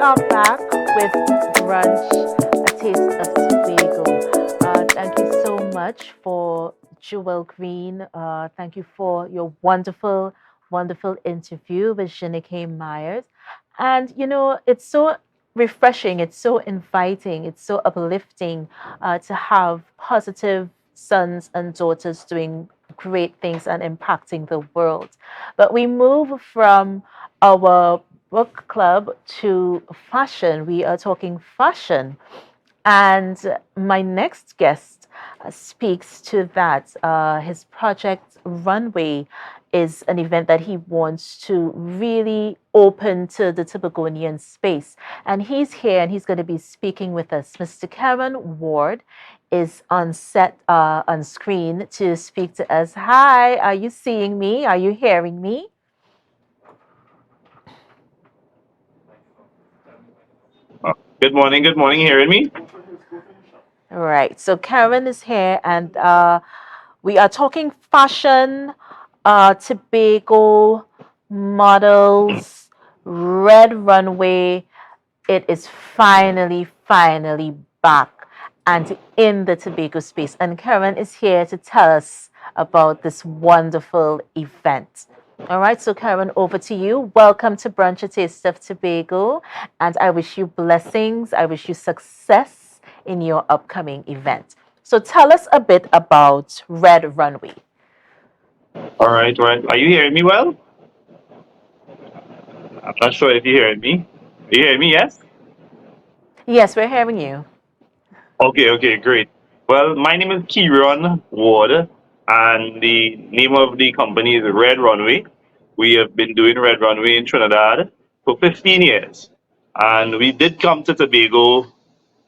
are back with Brunch, a taste of Tobago. Thank you so much for Jewel Green. Thank you for your wonderful, wonderful interview with Jeanette Myers. And it's so refreshing, it's so inviting, it's so uplifting to have positive sons and daughters doing great things and impacting the world. But we move from our book club to fashion. We are talking fashion. And my next guest speaks to that. His project Runway is an event that he wants to really open to the Tobagonian space. And he's here and he's going to be speaking with us. Mr. Keron Ward is on set, on screen to speak to us. Hi, are you seeing me? Are you hearing me? Good morning. Good morning. Hearing me? Right. So Karen is here, and we are talking fashion, Tobago models, red runway. It is finally, finally back and in the Tobago space. And Karen is here to tell us about this wonderful event. All right, so Karen, over to you. Welcome to Brunch, a Taste of Tobago. And I wish you blessings. I wish you success in your upcoming event. So tell us a bit about Red Runway. All right. Right. Are you hearing me well? I'm not sure if you're hearing me. Are you hearing me? Yes? Yes, we're hearing you. Okay. Okay. Great. Well, my name is Keron Ward, and the name of the company is Red Runway. We have been doing Red Runway in Trinidad for 15 years. And we did come to Tobago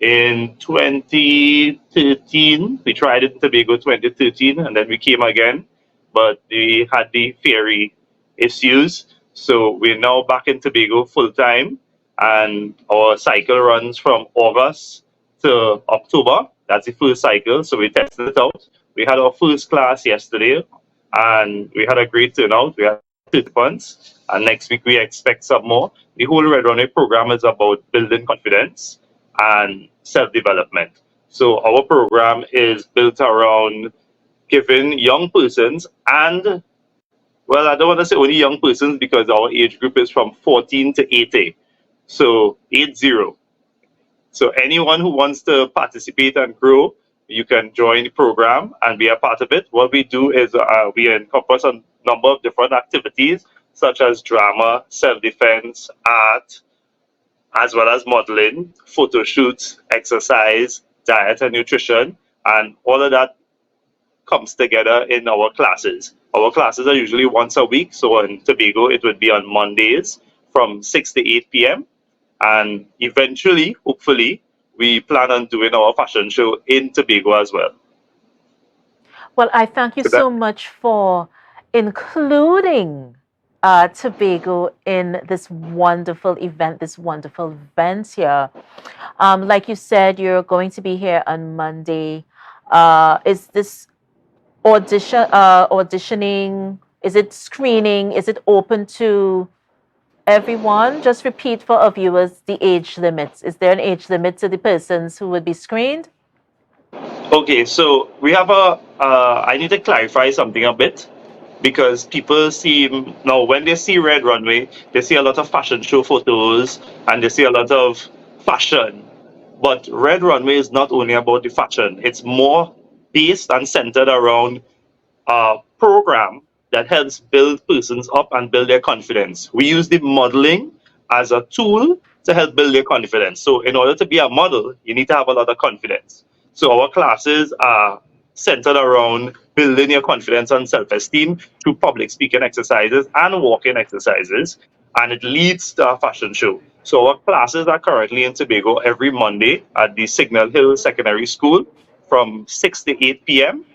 in 2013. We tried it in Tobago 2013, and then we came again, but we had the ferry issues. So we're now back in Tobago full time, and our cycle runs from August to October. That's the first cycle. So we tested it out. We had our first class yesterday, and we had a great turnout. We had 30 participants, and next week we expect some more. The whole Red Runway program is about building confidence and self development. So our program is built around giving young persons and well, I don't want to say only young persons because our age group is from 14 to 80. So 80. So anyone who wants to participate and grow, you can join the program and be a part of it. What we do is we encompass a number of different activities such as drama, self-defense, art, as well as modeling, photo shoots, exercise, diet and nutrition, and all of that comes together in our classes. Our classes are usually once a week, so in Tobago it would be on Mondays from 6 to 8 p.m. And eventually, hopefully, we plan on doing our fashion show in Tobago as well. Well, I thank you So that so much for including Tobago in this wonderful event, this wonderful event here. Like you said, you're going to be here on Monday. Is this auditioning? Is it screening? Is it open to everyone? Just repeat for our viewers the age limits. Is there an age limit to the persons who would be screened? okay, so we have a. I need to clarify something a bit because people see now when they see Red Runway, they see a lot of fashion show photos and they see a lot of fashion. But Red Runway is not only about the fashion; it's more based and centered around a program that helps build persons up and build their confidence. We use the modeling as a tool to help build their confidence. So, in order to be a model, you need to have a lot of confidence. So, our classes are centered around building your confidence and self esteem through public speaking exercises and walking exercises. And it leads to a fashion show. So, our classes are currently in Tobago every Monday at the Signal Hill Secondary School from 6 to 8 p.m.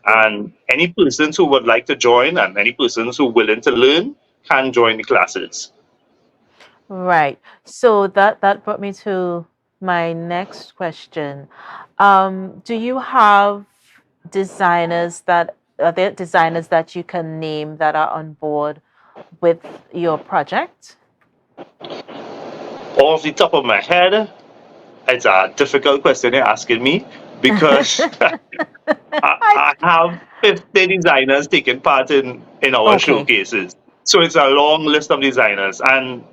And any persons who would like to join and any persons who are willing to learn can join the classes. Right. So that brought me to my next question. Do you have designers that are there designers that you can name that are on board with your project? Off the top of my head, it's a difficult question you're asking me because I, I have 50 designers taking part in our okay. showcases. So it's a long list of designers. And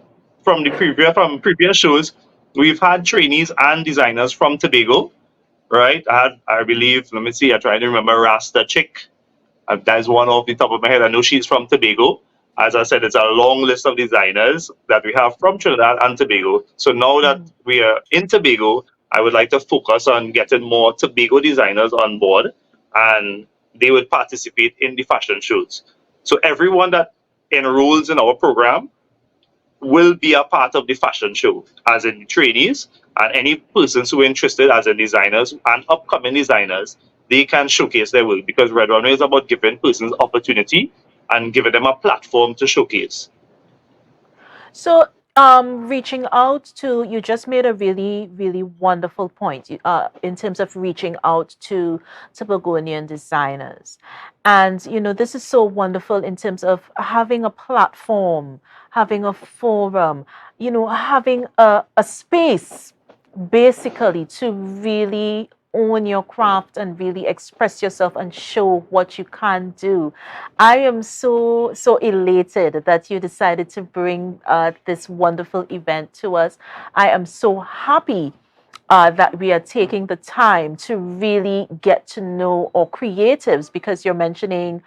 from previous shows, we've had trainees and designers from Tobago, right? I believe, let me see, I try to remember Rasta Chick. That's one off the top of my head. I know she's from Tobago. As I said, it's a long list of designers that we have from Trinidad and Tobago. So now that Mm. we are in Tobago, I would like to focus on getting more Tobago designers on board, and they would participate in the fashion shows. So everyone that enrolls in our program will be a part of the fashion show, as in trainees, and any persons who are interested, as in designers and upcoming designers, they can showcase their work because Red Runway is about giving persons opportunity and giving them a platform to showcase. So, reaching out to you just made a really, really wonderful point. In terms of reaching out to Tobagonian designers, and this is so wonderful in terms of having a platform, having a forum, having a space basically to really own your craft and really express yourself and show what you can do. I am so elated that you decided to bring this wonderful event to us. I am so happy that we are taking the time to really get to know our creatives, because you're mentioning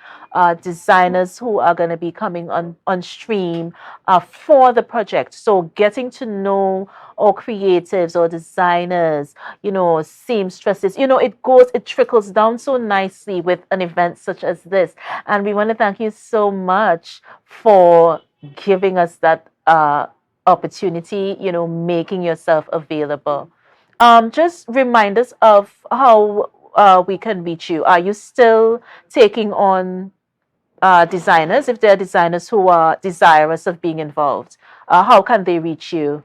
designers who are going to be coming on stream for the project. So getting to know our creatives or designers, seamstresses, it trickles down so nicely with an event such as this. And we want to thank you so much for giving us that opportunity, making yourself available. Just remind us of how we can reach you. Are you still taking on designers? If there are designers who are desirous of being involved, how can they reach you?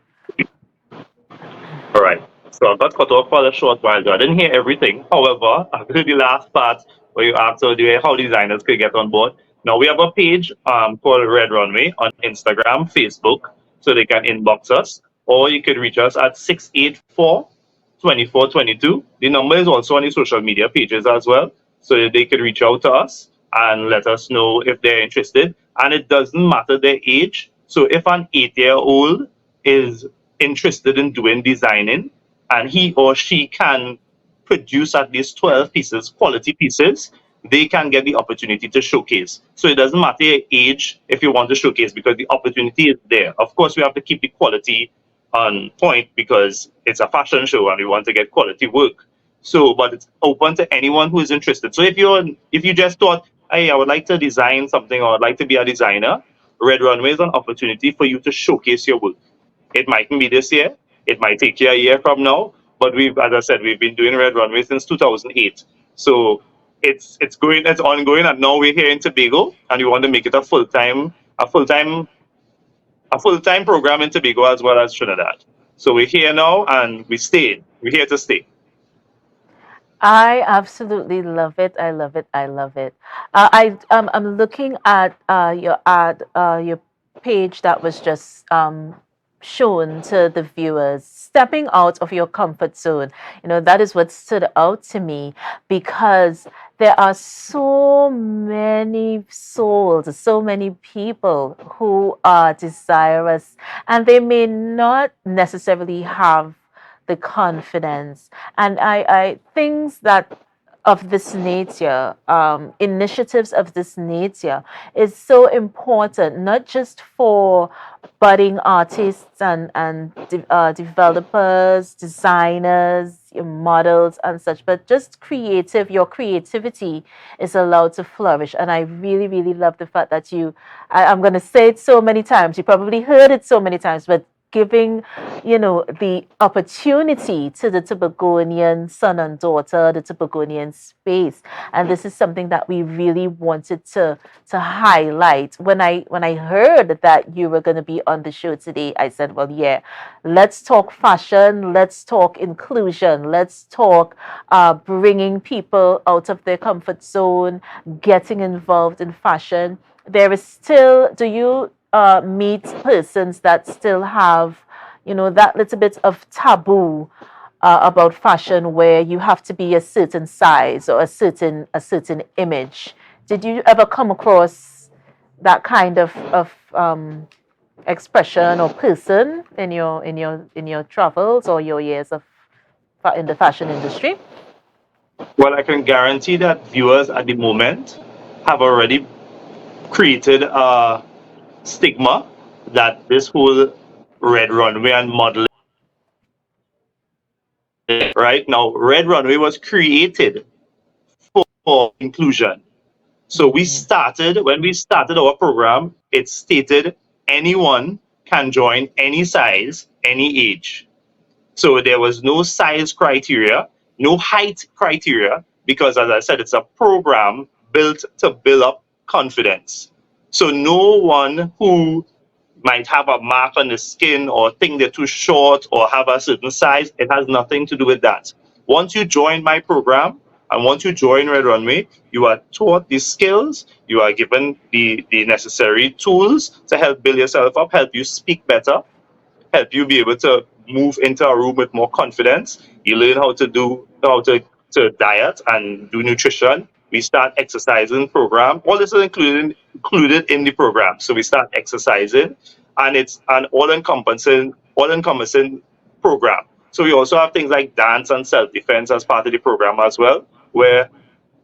All right. So I got cut off for a short while ago. I didn't hear everything. However, I heard the last part where you asked how designers could get on board. Now we have a page called Red Runway on Instagram, Facebook, so they can inbox us, or you could reach us at 684-2422. The number is also on the social media pages as well, so that they could reach out to us and let us know if they're interested. And it doesn't matter their age. So if an 8-year old is interested in doing designing and he or she can produce at least 12 pieces, quality pieces, they can get the opportunity to showcase. So it doesn't matter your age if you want to showcase because the opportunity is there. Of course, we have to keep the quality on point because it's a fashion show and we want to get quality work. So, but it's open to anyone who is interested. So if you just thought, hey, I would like to design something or I'd like to be a designer, Red Runway is an opportunity for you to showcase your work. It mightn't be this year. It might take you a year from now. But as I said, we've been doing Red Runway since 2008. So it's ongoing, and now we're here in Tobago, and we want to make it a full time, a full time program in Tobago as well as Trinidad. So we're here now, and we stayed. We're here to stay. I absolutely love it. I love it. I love it. I'm looking at your page that was just shown to the viewers. Stepping out of your comfort zone. That is what stood out to me, because there are so many souls, so many people who are desirous, and they may not necessarily have the confidence, and I things that of this nature, initiatives of this nature, is so important, not just for budding artists and developers, designers, models, and such, but just your creativity is allowed to flourish. And I really, really love the fact that I'm going to say it so many times, you probably heard it so many times, but giving the opportunity to the Tobagonian son and daughter, the Tobagonian space. And this is something that we really wanted to highlight. When I heard that you were going to be on the show today, I said, well, yeah, let's talk fashion, let's talk inclusion, let's talk bringing people out of their comfort zone, getting involved in fashion. There is still, do you meet persons that still have, that little bit of taboo about fashion where you have to be a certain size or a certain image. Did you ever come across that kind of expression or person in your travels or your years of in the fashion industry? Well, I can guarantee that viewers at the moment have already created a stigma that this whole red runway and modeling, right now, red runway was created for inclusion. So Mm-hmm. when we started our program, it stated anyone can join any size, any age. So there was no size criteria, no height criteria, because as I said, it's a program built to build up confidence. So no one who might have a mark on the skin or think they're too short or have a certain size, it has nothing to do with that. Once you join my program and once you join Red Runway, you are taught these skills, you are given the necessary tools to help build yourself up, help you speak better, help you be able to move into a room with more confidence. You learn how to diet and do nutrition. We start exercising program. All this is included in the program. So we start exercising, and it's an all encompassing program. So we also have things like dance and self defense as part of the program as well, where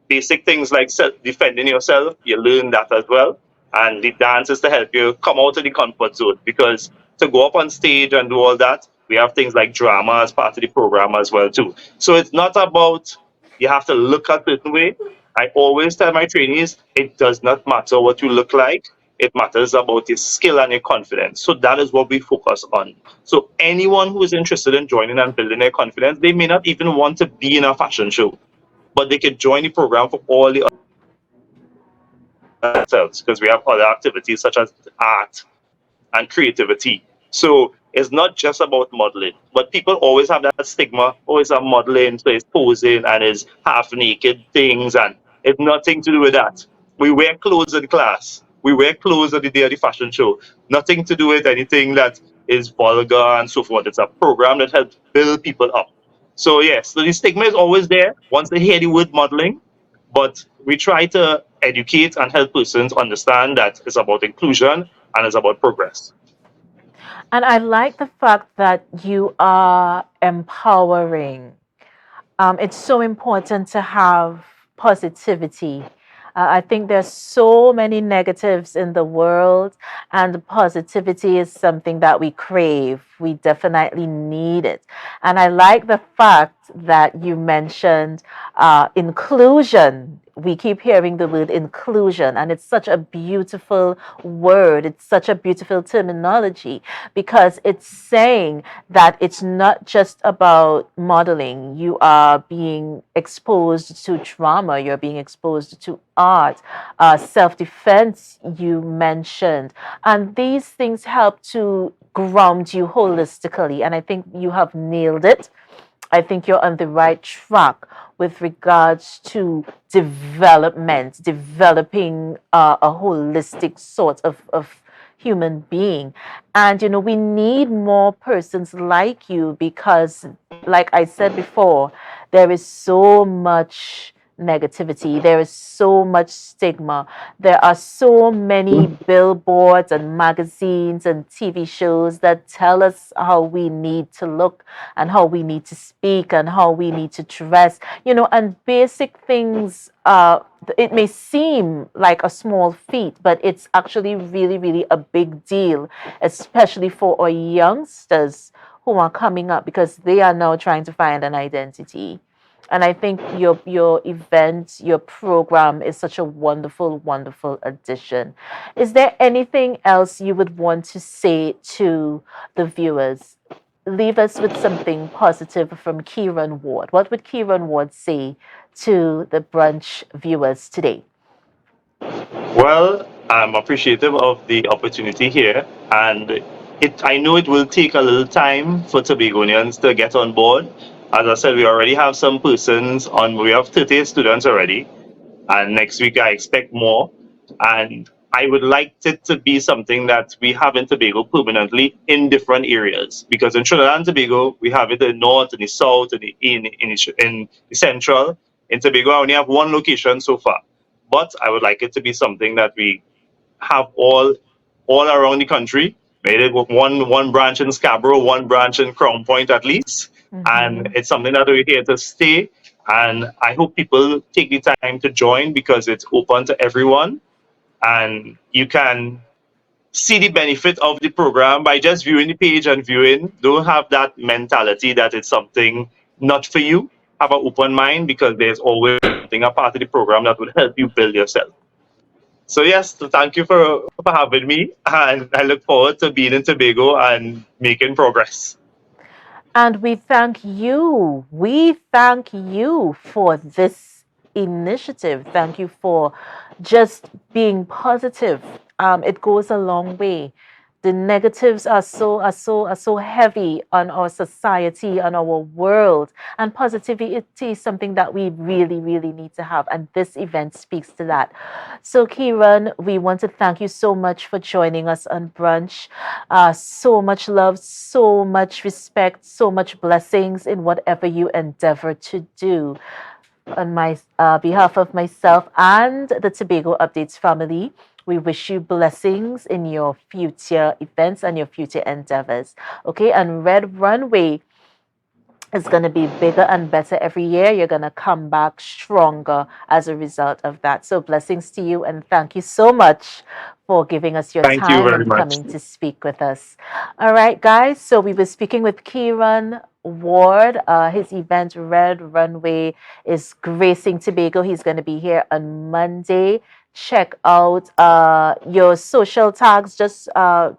basic things like defending yourself, you learn that as well. And the dance is to help you come out of the comfort zone, because to go up on stage and do all that, we have things like drama as part of the program as well too. So it's not about you have to look a certain way. I always tell my trainees it does not matter what you look like. It matters about your skill and your confidence. So that is what we focus on. So anyone who is interested in joining and building their confidence, they may not even want to be in a fashion show, but they can join the program for all the other themselves, because we have other activities such as art and creativity. So it's not just about modeling, but people always have that stigma, always have modeling, so it's posing and it's half naked things, and it's nothing to do with that. We wear clothes in class. We wear clothes on the day of the fashion show. Nothing to do with anything that is vulgar and so forth. It's a program that helps build people up. So yes, so the stigma is always there once they hear the word modeling, but we try to educate and help persons understand that it's about inclusion and it's about progress. And I like the fact that you are empowering. It's so important to have positivity. I think there's so many negatives in the world, and positivity is something that we crave. We definitely need it. And I like the fact that you mentioned inclusion. We keep hearing the word inclusion, and it's such a beautiful word. It's such a beautiful terminology because it's saying that it's not just about modeling. You are being exposed to drama, you're being exposed to art, self defense, you mentioned. And these things help to ground you holistically. And I think you have nailed it. I think you're on the right track with regards to development, developing a holistic sort of human being. And, we need more persons like you because, like I said before, there is so much negativity, there is so much stigma, there are so many billboards and magazines and TV shows that tell us how we need to look and how we need to speak and how we need to dress, and basic things. It may seem like a small feat, but it's actually really, really a big deal, especially for our youngsters who are coming up because they are now trying to find an identity. And I think your event, your program is such a wonderful, wonderful addition. Is there anything else you would want to say to the viewers? Leave us with something positive from Keron Ward. What would Keron Ward say to the brunch viewers today? Well, I'm appreciative of the opportunity here, and I know it will take a little time for Tobagonians to get on board. As I said, we already have some persons on. We have 30 students already, and next week I expect more. And I would like it to be something that we have in Tobago permanently in different areas. Because in Trinidad and Tobago, we have it in the north, in the south, in the central. In Tobago, I only have one location so far. But I would like it to be something that we have all around the country. Maybe with one branch in Scarborough, one branch in Crown Point at least, and Mm-hmm. it's something that we're here to stay. And I hope people take the time to join because it's open to everyone, and you can see the benefit of the program by just viewing the page and viewing. Don't have that mentality that it's something not for you. Have an open mind because there's always something a part of the program that would help you build yourself. So yes, so thank you for having me, and I look forward to being in Tobago and making progress. And we thank you. We thank you for this initiative. Thank you for just being positive. It goes a long way. The negatives are so heavy on our society, on our world, and positivity is something that we really, really need to have. And this event speaks to that. So, Keron, we want to thank you so much for joining us on Brunch. So much love, so much respect, so much blessings in whatever you endeavor to do. On my behalf of myself and the Tobago Updates family, we wish you blessings in your future events and your future endeavors. Okay, and Red Runway is going to be bigger and better every year. You're going to come back stronger as a result of that. So, blessings to you, and thank you so much for giving us your Thank you time very and much. coming to speak with us. All right, guys. So, we were speaking with Keron Ward. His event, Red Runway, is gracing Tobago. He's going to be here on Monday. Check out your social tags. Just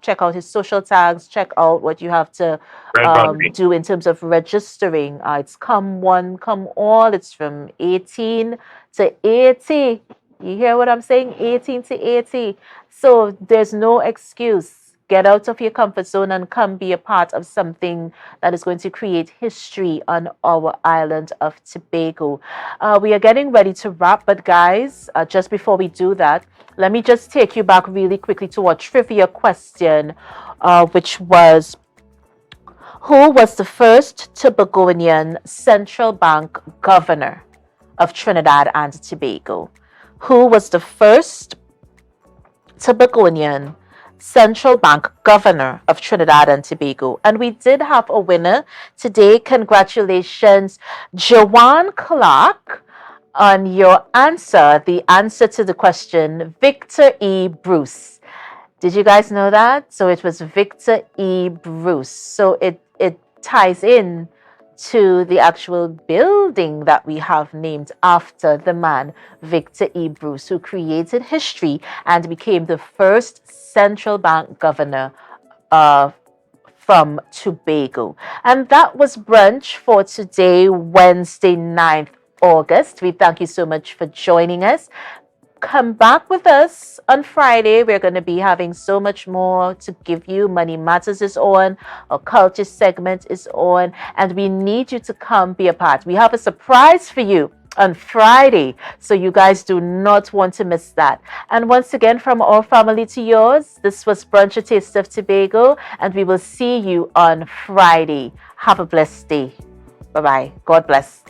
check out his social tags. Check out what you have to Red Runway. do in terms of registering. It's come one, come all. It's from 18 to 80. You hear what I'm saying? 18 to 80. So there's no excuse. Get out of your comfort zone and come be a part of something that is going to create history on our island of Tobago. We are getting ready to wrap, but guys, just before we do that, let me just take you back really quickly to our trivia question, which was, who was the first Tobagoan central bank governor of Trinidad and Tobago? Who was the first Tobagoan central bank governor of Trinidad and Tobago? And we did have a winner today. Congratulations, Joanne Clark, on your answer, the answer to the question, Victor E. Bruce. Did you guys know that? So it was Victor E. Bruce. So it ties in to the actual building that we have named after the man, Victor E. Bruce, who created history and became the first central bank governor from Tobago. And that was Brunch for today, Wednesday, 9th August. We thank you so much for joining us. Come back with us on Friday. We're going to be having so much more to give you. Money Matters is on, our culture segment is on, and we need you to come be a part. We have a surprise for you on Friday, so you guys do not want to miss that. And once again, from our family to yours, this was Brunch, a Taste of Tobago, and we will see you on Friday. Have a blessed day. Bye-bye. God bless.